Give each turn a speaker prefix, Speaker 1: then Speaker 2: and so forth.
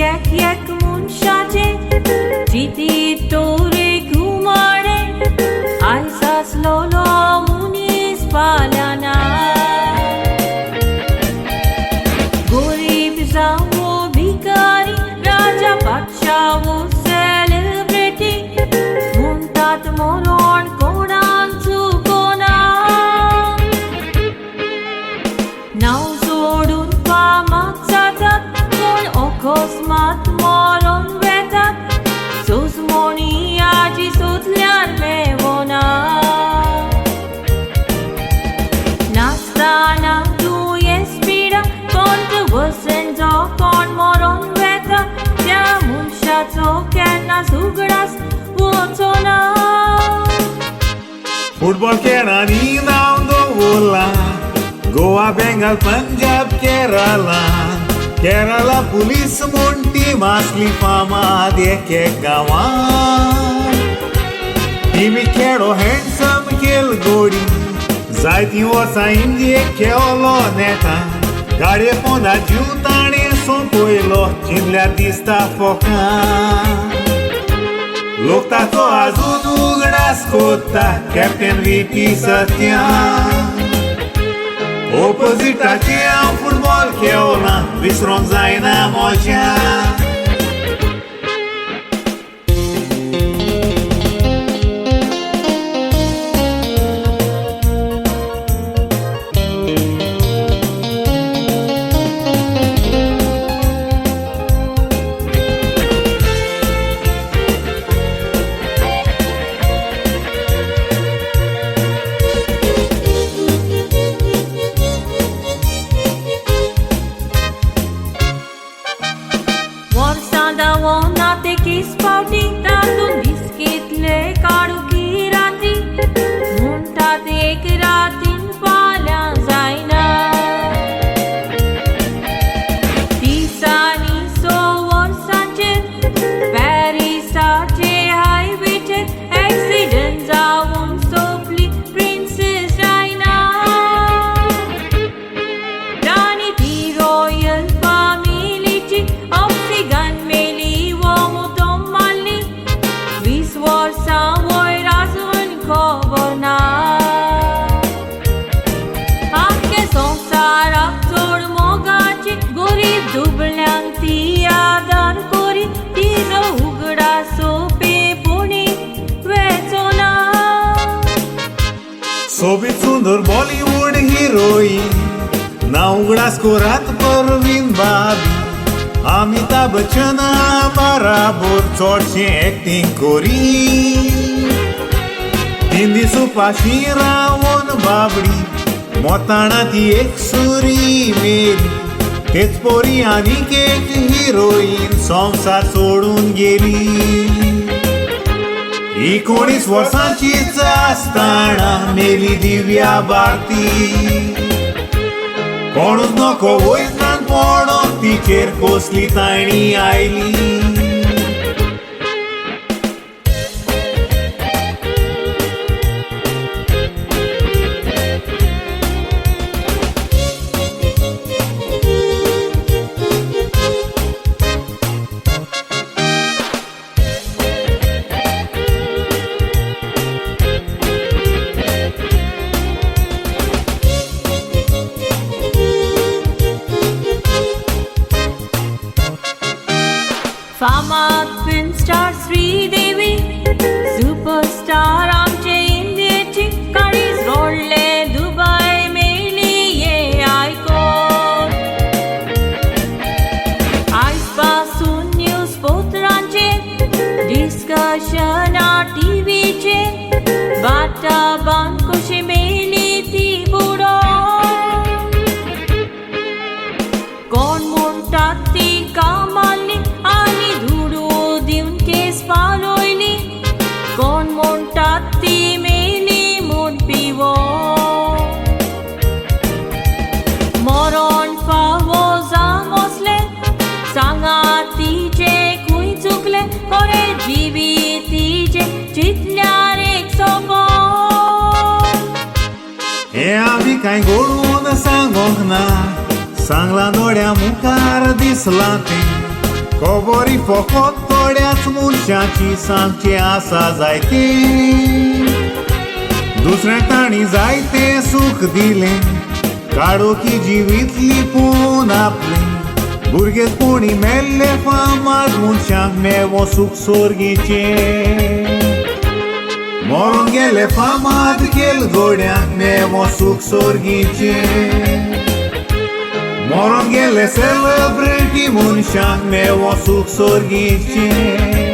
Speaker 1: एक एक मनशाचे चितीत तोरे घुमडे आयज आसलोलो मनीस फाल्याना गरीब जावो भिकारी राजा बादशाह सेलिब्रिटी म्हणटात मरण कोणाक चुकोना नाव सोडून फामाक जातात कोण अकस्मात मरण वेतात सोजमणी आजी सोदल्यार मेवना नाचताना दुयेंस पिडा कंट्रोवर्सीन जो कोण मरण वेता त्या मनशाचो केन्नाच उगडास वचोना
Speaker 2: फुटबॉल खेळांनी नाव दवरला गोवा बेंगाल पंजाब केरला पुलीस म्हूण टीम आसली फामाद एक एक गांवांत टिमी खेळो हँडसम खेळ गोडी जायतीं वर्सां इंडियेक खेळलो नेता गाडये पोंदा जीव ताणें सोंपयलो चिंतल्यार दिसता फोकां लोक ताचो आजून उगडास कोत्ता कॅप्टन VP सत्या ओपोजिटाचे हांव फुटबॉल खेळना विसरूंक जायना मजा सोबीत सुंदर बॉलिवूड हिरोईन नाव उगडास कोरात परवीन बाबी अमिताभ बच्चन बराबर चडशें एक्टिंग कोरी हिंदी सुपाशी रावण बाबडी मोताणा ती एक सुरी मेली तेच पोरी आनीक एक हिरोईन संवसार सोडून गेली 19 वर्सांचीच आसतना मेली दिव्या भारती कोणूच नको वयतान पडोंक तिचेर कसली ताणी आयली
Speaker 1: फामाद फिल्म स्टार श्रीदेवी सुपरस्टार आमचे इंडियेची काळीज रोडले दुबय मेली ये आयकोन आयज पासून न्यूज पोतरांचेर डिस्कशनां टीव्हीचेर बाटाबान कशी मेली ती बुडोवन कोण म्हणटात ती कामाली आनी धुडू दिवन केस पालोयली कोण म्हणटात ती मेली म्हूण पिवो मरण फावो जावं असलें सांगा तिचे खंय चुकलें खरें जिवीत तिचे चिंतल्यार एक सोंपन
Speaker 2: हें आमी कांय घडोवन सांगोंक ना सांगलां दोळ्या मुखार दिसलां तें खबरी फकत थोड्याच मनशांची सांगचे आसा जायते दुसऱ्याक ताणी जायते सूख दिले काडोखी जिवीतली पूण आपले भुरगेपणी मेल्ले फामाद मनशांक मेवो सूख सोर्गीचे मरून गेले फामाद खेल गोड्यांक मेवो सूख सोर्गीचे मरून गेले सेलिब्रिटी मनशांक मेवो सूख सोर्गीचे